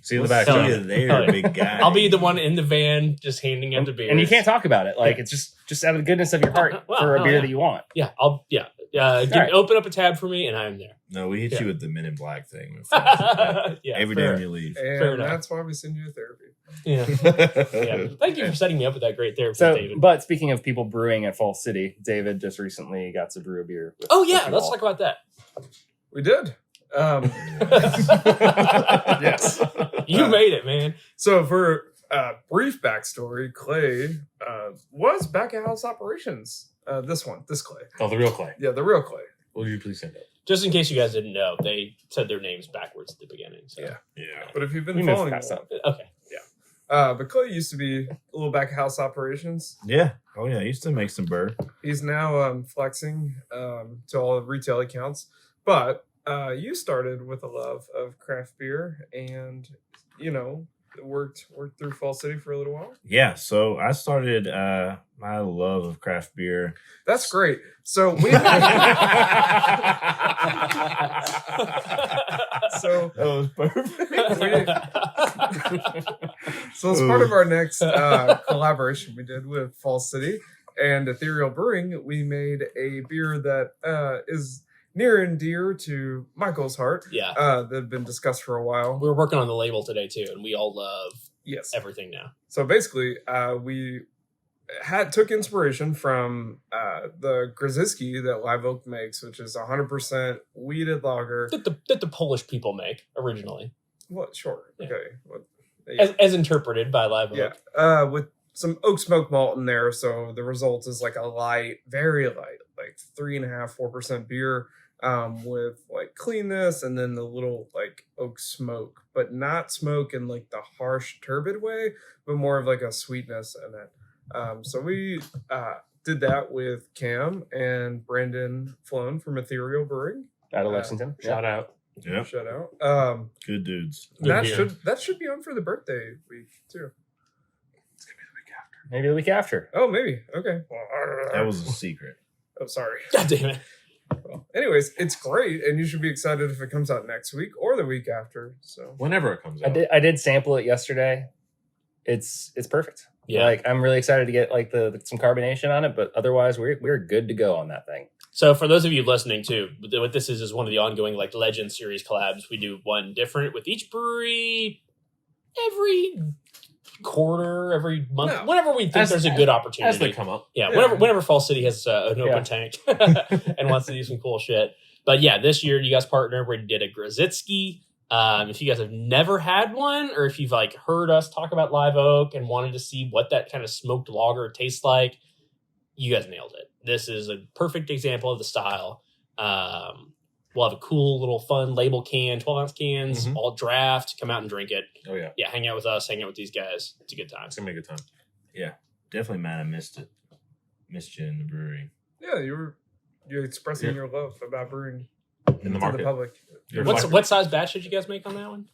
See you in the We'll back. see Hell you yeah. there, Hell yeah. big guy. I'll be the one in the van just handing out the beers. And you can't talk about it. Like it's just out of the goodness of your heart Well, for a hell beer yeah. that you want. Yeah, right. open up a tab for me, and I'm there. No, we hit Yeah. you with the Men in Black thing. Yeah, Every day fair. when you leave. Fair And enough. that's why we send you to therapy. Yeah. Thank you for setting me up with that great therapy, So, David. but speaking of people brewing at Fall City, David just recently got to brew a beer. With Oh yeah, you let's all. talk about that. We did. Yes. You made it, man. So for brief backstory, Clay was back at house operations. This Clay. Oh, the real Clay. Yeah, the real Clay. Will you please send it? Just in case you guys didn't know, they said their names backwards at the beginning. So. Yeah. Yeah. But if you've been We moved following past that. Okay. but Clay used to be a little back at house operations. Yeah. Oh, yeah. I used to make some burr. He's now flexing to all the retail accounts. But you started with a love of craft beer and, worked through Fall City for a little while. Yeah. So I started my love of craft beer. That's great. So we so That was perfect. So as part of our next collaboration we did with Fall City and Ethereal Brewing, we made a beer that is near and dear to Michael's heart. Yeah. That had been discussed for a while. We were working on the label today too, and we all love Yes. everything now. So basically, we took inspiration from the Grzyski that Live Oak makes, which is 100% wheated lager. That the Polish people make originally, What? Sure. Yeah. Okay. What, as interpreted by Live Oak. Yeah. With some oak smoke malt in there, so the result is like a light, very light, like 3.5-4% beer, with like cleanness and then the little like oak smoke, but not smoke in like the harsh turbid way, but more of like a sweetness in it. So we did that with Cam and Brandon Flown from Ethereal Brewing. Out of Lexington. Shout out. Yep. Shout out. Good dudes. Good That beer. should be on for the birthday week too. Maybe the week after. Oh, maybe. Okay. That was a secret. Oh, sorry. God damn it. Well, anyways, it's great, and you should be excited if it comes out next week or the week after. So Whenever it comes out. I did sample it yesterday. It's perfect. Yeah. Like I'm really excited to get like some carbonation on it, but otherwise we're good to go on that thing. So for those of you listening too, what this is one of the ongoing like Legend series collabs. We do one different with each brewery every quarter, every month, No. whenever we think there's a good opportunity. As they come up. Yeah, Yeah. whenever Fall City has an open Yeah. tank and wants to do some cool shit. But yeah, this year you guys partnered. We did a Grozitsky. If you guys have never had one, or if you've like heard us talk about Live Oak and wanted to see what that kind of smoked lager tastes like, you guys nailed it. This is a perfect example of the style. We'll have a cool little fun label can, 12-ounce cans, all draft. Come out and drink it. Oh yeah, Yeah, hang out with us, hang out with these guys. It's a good time. it's gonna be a good time. Definitely mad I missed it. Missed you in the brewery. Yeah, you're expressing your love about brewing In the to market. the public. You're What size batch did you guys make on that one?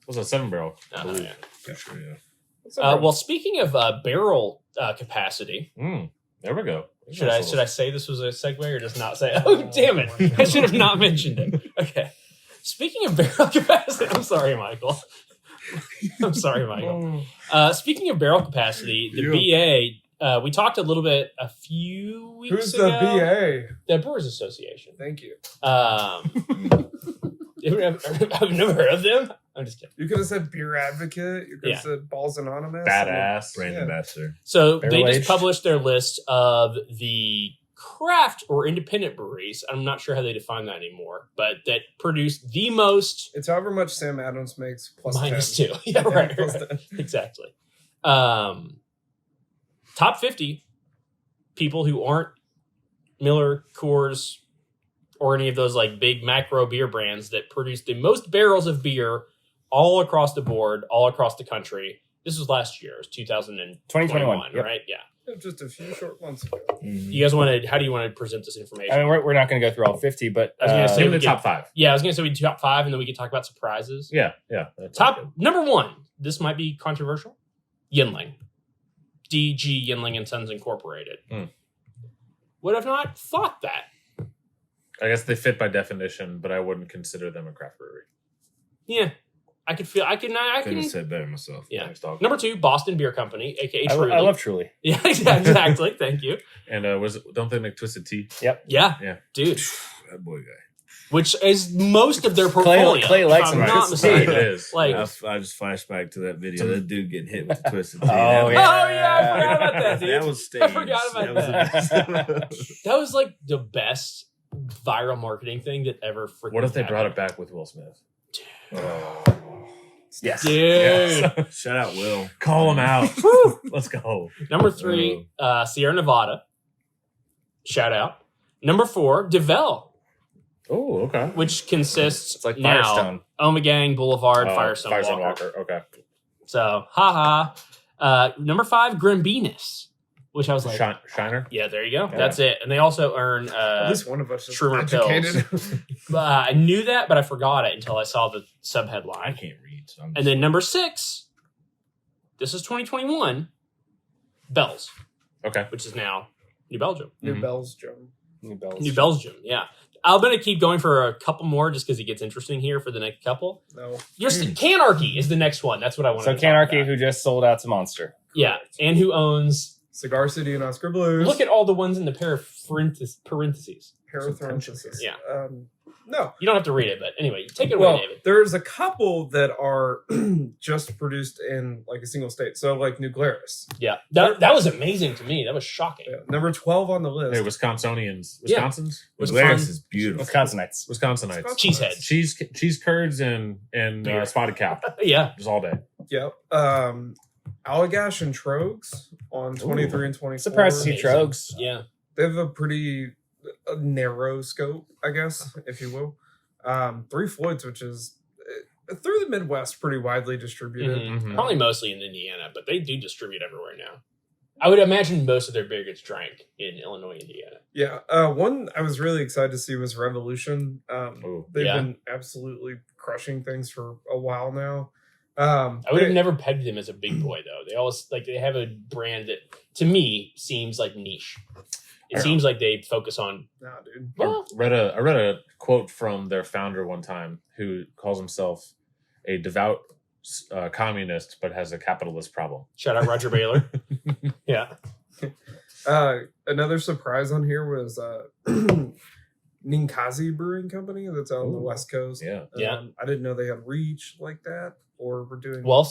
was a 7-barrel. Oh, yeah. For sure, yeah. What's up, bro? Well, speaking of barrel capacity, There we go. should I say this was a segue or just not say? Oh, damn it! I should have not mentioned it. Okay. Speaking of barrel capacity, I'm sorry, Michael. Speaking of barrel capacity, the BA, we talked a little bit a few weeks Who's ago. the BA? The Brewers Association. Thank you. I've never heard of them. I'm just kidding. You could have said beer advocate. You could have Yeah. said balls anonymous. Badass. Brand Yeah. ambassador. So they Barrel just aged. published their list of the craft or independent breweries. I'm not sure how they define that anymore, but that produce the most It's however much Sam Adams makes plus minus 10. 2. Yeah, right. plus right. 10. Exactly. Top 50 people who aren't Miller, Coors, or any of those like big macro beer brands that produce the most barrels of beer all across the board, all across the country. This was last year. It was 2021, Yep. right? Yeah. Just a few short months ago. You guys how do you want to present this information? I mean, we're not going to go through all 50, but I was gonna say Give we me the get- top 5. Yeah, I was going to say we do top 5 and then we could talk about surprises. Yeah. That's Top good. number 1. This might be controversial. Yinling. DG Yinling and Sons Incorporated. Would have not thought that. I guess they fit by definition, but I wouldn't consider them a craft brewery. Yeah. I Couldn't have can. said better myself. Yeah. Thanks, dog. Number 2, Boston Beer Company, aka I Truly. love Truly. Yeah, exactly. Thank you. And don't they make Twisted Tea? Yeah. Yeah. Dude. That boy guy. Which is most of their portfolio. Clay if likes I'm them, not right? mistaken. It is. Like, I just flashed back to that video. That dude getting hit with the twisted tea. Oh, oh yeah, I forgot about that, dude. That was staged. I forgot about that. That was like the best viral marketing thing that ever freaking What if they brought happened. it back with Will Smith? Yes. Dude. Yes. Shout out Will. Call him out. Let's go. Number 3, Sierra Nevada. Shout out. Number 4, DeVell, Oh, okay. which consists It's like now Firestone. Omegang, Boulevard, Oh, Firestone, Walker. Walker. Okay. So, haha. Number 5, Grambinas, which I was like, Shiner. yeah, there you go. Yeah. That's it. And they also earn At least one of us is Trumer educated. I knew that, but I forgot it until I saw the subheadline. I can't read. So I'm And then number 6, this is 2021, Bells, Okay. which is now New Belgium. New Mhm. bells, Joe. New bells. New Belgium, yeah. I'm going to keep going for a couple more just because it gets interesting here for the next couple. No. Canarchy is the next one. That's what I want So to talk Canarchy, about. who just sold out to Monster. Yeah, and who owns... Cigar City and Oscar Blues. Look at all the ones in the parentheses. parentheses. Yeah. No. You don't have to read it, but anyway, take it away, Well, David. there's a couple that are just produced in like a single state. So like New Glarus. Yeah, that was amazing to me. That was shocking. Yeah. Number 12 on the list. Hey, Wisconsinians. Yeah. Wisconsins? Glarus is beautiful. Wisconsinites. Wisconsinites. Cheeseheads. Cheese curds and spotted cow. Yeah. Just all day. Yep. Allagash and Trogs on 23 and 24. Surprised to see Amazing. Trogs. Yeah. They have a pretty narrow scope, I guess, if you will. Three Floyds, which is through the Midwest, pretty widely distributed. Mhm. Probably mostly in Indiana, but they do distribute everywhere now. I would imagine most of their beer gets drank in Illinois, Indiana. Yeah. One I was really excited to see was Revolution. They've Yeah. been absolutely crushing things for a while now. I would have never pegged them as a big boy though. They always they have a brand that to me seems like niche. It seems like they focus on Nah, dude. well, I read a quote from their founder one time who calls himself a devout communist but has a capitalist problem. shout out Roger Baylor. Yeah. Another surprise on here was Ninkazi Brewing Company that's out on the Ooh. West Coast. Yeah. Yeah. I didn't know they had reach like that or were doing. Well,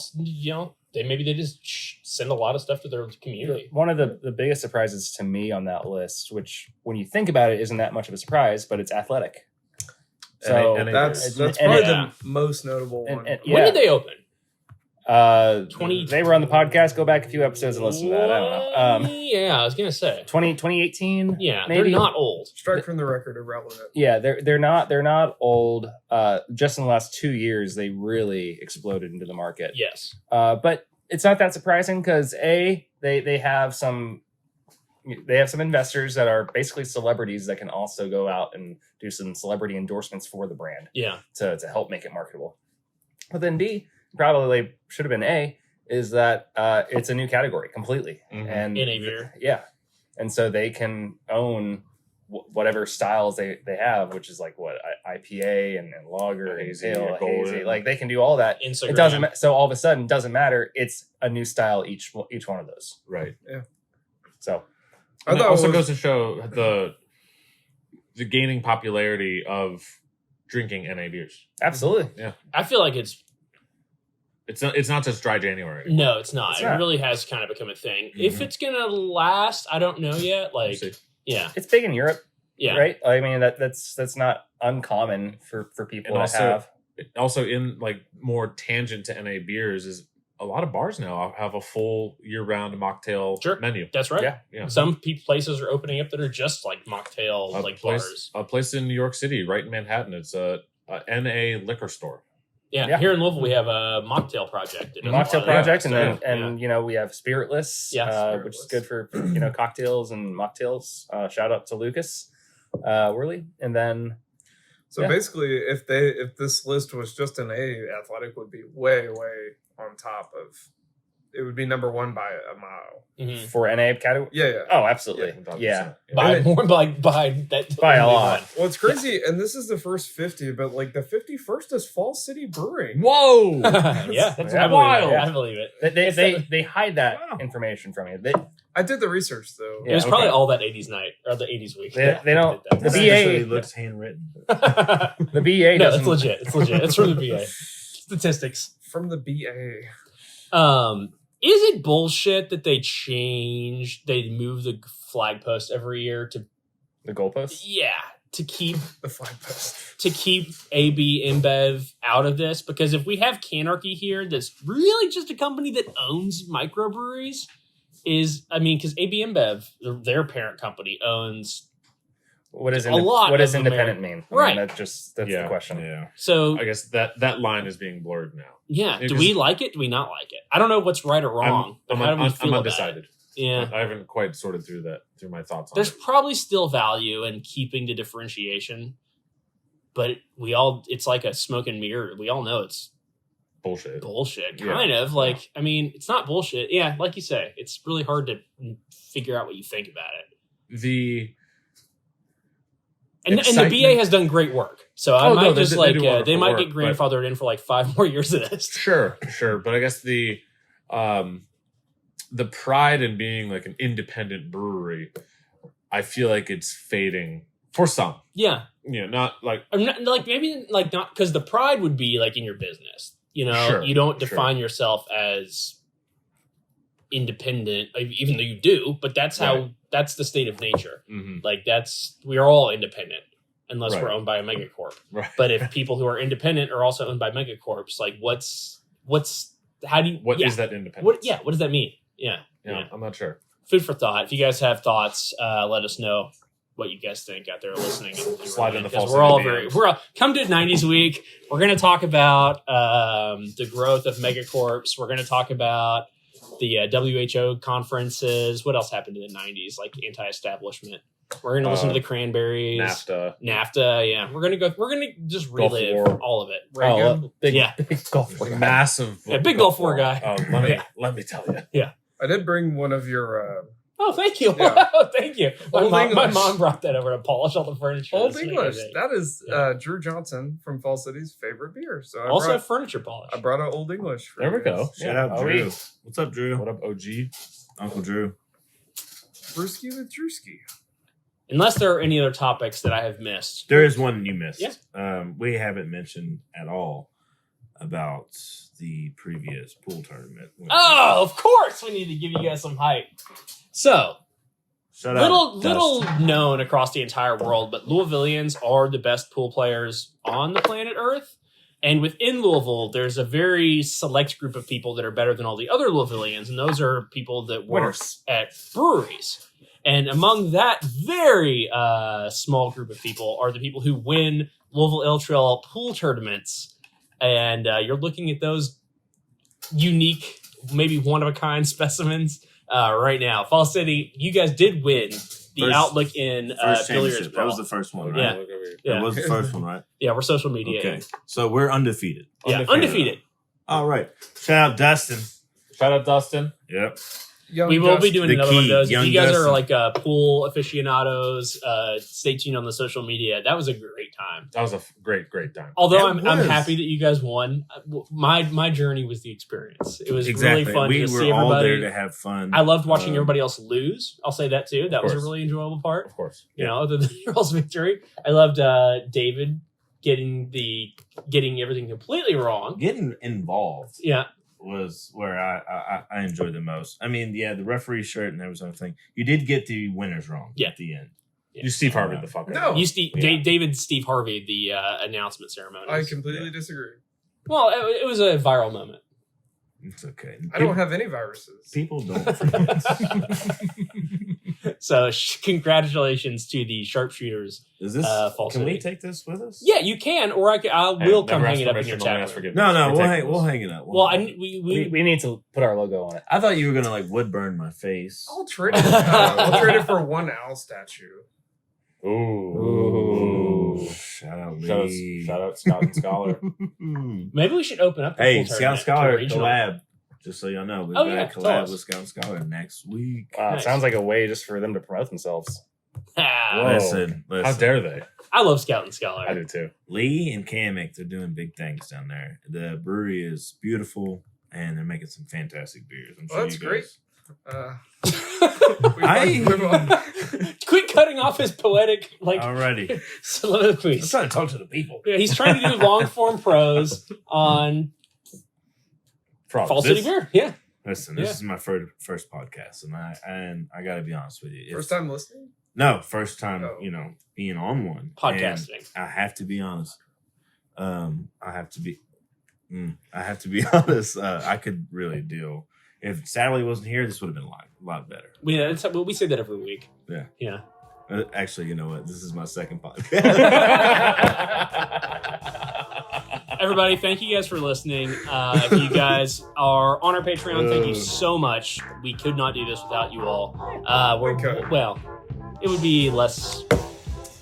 maybe they just send a lot of stuff to their community. One of the biggest surprises to me on that list, which when you think about it, isn't that much of a surprise, but it's athletic. So That's and- probably yeah. the most notable one. When did they open? 20 they were on the podcast. Go back a few episodes and listen to that. I don't know. Yeah, I was gonna say 2018. Yeah, maybe? they're not old. Strike from the record irrelevant. Yeah, they're not old. Just in the last 2 years, they really exploded into the market. Yes. But it's not that surprising because they have some investors that are basically celebrities that can also go out and do some celebrity endorsements for the brand Yeah. to help make it marketable. But then B, probably should have been A, is that it's a new category completely. Mhm. And In a beer. yeah. And so they can own whatever styles they have, which is like what IPA and lager and Hazy, pale, golden. hazy. Like they can do all that. Instagram. It doesn't so all of a sudden doesn't matter. It's a new style each one of those. Right. So And it thought also it was- goes to show the gaining popularity of drinking NA beers. absolutely. I feel like it's It's not just dry January. no, it's not. It's It not. really has kind of become a thing. Mhm. If it's gonna last, I don't know yet. We'll Like, see. yeah, It's big in Europe, yeah, right? I mean that's not uncommon for people And to have. Also, in like more tangent to NA beers, is a lot of bars now have a full year-round mocktail Sure. menu. that's right. Yeah. Yeah. Some places are opening up that are just like mocktail like bars. A place in New York City, right in Manhattan. It's a NA liquor store. Yeah. Yeah. Here in Louisville, we have a mocktail project. that does a lot Mocktail of project, that. and So, then you know we have Spiritless, Yeah, which is Spiritless. good for cocktails and mocktails. Shout out to Lucas Worley, and then So Yeah. basically, if this list was just an A, Athletic would be way on top of. It would be number one by a mile. Mhm. for NA category. Yeah. Oh, absolutely. Yeah. By more by that By a lot. Well, it's crazy, and this is the first 50, but like the 51st is Fall City Brewing. Whoa! Yeah, That's I believe wild. it. I believe it. They hide that Wow. information from you. I did the research though. It was Yeah, probably okay. all that 80s night or the 80s week. They don't- Did the that. BA Actually looks handwritten. The BA No, doesn't. it's legit. It's legit. It's from the BA. Statistics. From the BA. Is it bullshit that they move the flag post every year to The goalposts. to keep The flag post. AB InBev out of this? Because if we have Canarchy here, that's really just a company that owns microbreweries. Because AB InBev, their parent company, owns What does A lot what does of independent mean? Right. That's the question. Yeah. so. I guess that line is being blurred now. Yeah. It Do is- we like it? Do we not like it? I don't know what's right or wrong. but how do we feel I'm about undecided. it? Yeah. I haven't quite sorted through my thoughts on There's it. probably still value in keeping the differentiation, but it's like a smoke and mirror. We all know it's Bullshit. bullshit, Yeah. kind of. Like, I mean, it's not bullshit. Yeah, like you say, it's really hard to figure out what you think about it. And the Excitement. BA has done great work. So I Oh, might no, they just do like, wonderful they might work, get grandfathered in for like 5 more years of this. Sure. But I guess the pride in being like an independent brewery, I feel like it's fading for some. Yeah. Not like I'm not, like maybe like not because the pride would be like in your business. Sure, You don't sure. define yourself as independent, even though you do. But that's Right. that's the state of nature. mhm, Like we are all independent unless Right. we're owned by a megacorp. right. But if people who are independent are also owned by megacorps, like what's how do you What is yeah. that independence? What does that mean? Yeah. I'm not sure. Food for thought. If you guys have thoughts, let us know what you guys think out there listening. Slide in the Because false we're all DMs. come to 90s week. We're going to talk about the growth of megacorps. We're going to talk about the WHO conferences. What else happened in the 90s? Like anti-establishment. We're going to listen to the Cranberries. NAFTA. Yeah. We're going to just Gulf relive War. all of it. Reagan. big, Yeah. big Gulf War. Massive. Yeah, big Gulf War guy. Oh, Yeah. let me tell you. I did bring one of your Oh, thank you. Yeah. Thank you. My Old my English. mom brought that over to polish all the furniture. Old this week, English. I think. That is Yeah. Drew Johnson from Fall City's favorite beer. So Also furniture polish. I brought an Old English. For There we you guys. go. Shout out Oh, Drew. we- What's up, Drew? What up, OG? Uncle Drew. Brewski with Drewski. Unless there are any other topics that I have missed. There is one you missed. Yeah. We haven't mentioned at all. about the previous pool tournament. Oh, of course, we need to give you guys some hype. So, Shut little known across the entire world, but Louisvillians are the best pool players on the planet Earth. And within Louisville, there's a very select group of people that are better than all the other Louisvillians, and those are people that work at breweries. And among that very small group of people are the people who win Louisville Ale Trail pool tournaments. And you're looking at those unique, maybe one-of-a-kind specimens right now. Fall City, you guys did win the Outlook in Billiards Brawl. That was the first one, right? Yeah. That was the first one, right? Yeah, we're social media. Okay. So we're undefeated. Yeah, undefeated. All right. Shout out Dustin. Shout out Dustin. Yep. We will be doing another one of those. If you guys Dustin. are like pool aficionados, stay tuned on the social media. That was a great time. That was a great time. Although It I'm was. happy that you guys won. My journey was the experience. It was Exactly. really fun We to were see all everybody. there to have fun. I loved watching everybody else lose. I'll say that too. That was a course. really enjoyable part. Of course. You know, other than your all's victory, I loved David getting everything completely wrong. Getting involved Yeah. was where I enjoyed the most. I mean, yeah, the referee shirt and everything. You did get the winners wrong at the end. You Steve Harvey the fucker. No. David Steve Harvey, the announcement ceremony. I completely disagree. Well, it was a viral moment. It's okay. I don't have any viruses. People don't forget. So congratulations to the sharpshooters. Is this? Fall Can City. we take this with us? Yeah, you can, or I will come hang it up in your tap. tap room. No, we'll hang it up. Well, We need to put our logo on it. I thought you were gonna like wood burn my face. I'll trade it. I'll trade it for one owl statue. Ooh. Shout out Shout Lee. out Scott and Scholar. Maybe we should open up. The Hey, pool Scout tournament Scholar to regional. collab. Just so y'all know, we're Oh, gonna yeah, tell collab us. with Scout Scholar next week. Nice. It sounds like a way just for them to promote themselves. Ah, Listen. How dare they? I love Scout and Scholar. I do too. Lee and Kamek, they're doing big things down there. The brewery is beautiful, and they're making some fantastic beers. I'm sure Well, that's you great. guys- Move on. Quit cutting off his poetic Alrighty. I'm soliloquies. trying to talk to the people. Yeah, he's trying to do long form prose on Fall City This- beer. Yeah. Listen, this is my first podcast, and I got to be honest with you. First time listening? No, first time. Oh. Being on one Podcasting. And I have to be honest. I have to be honest. I could really deal. If Sally wasn't here, this would have been a lot better. We say that every week. Yeah. Yeah. Actually, you know what? This is my second podcast. Everybody, thank you guys for listening. If you guys are on our Patreon, thank you so much. We could not do this without you all. Well, it would be less.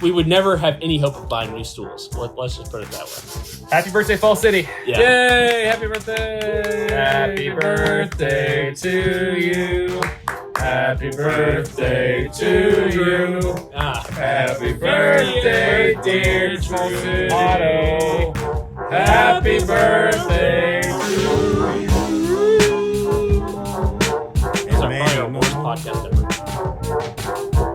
We would never have any hope of buying new stools. Let's just put it that way. Happy birthday, Fall City! Yeah. Yay! Happy birthday! Happy birthday to you! Happy birthday to you! Happy birthday, dear True Otto! Happy birthday to you! It's our podcast ever.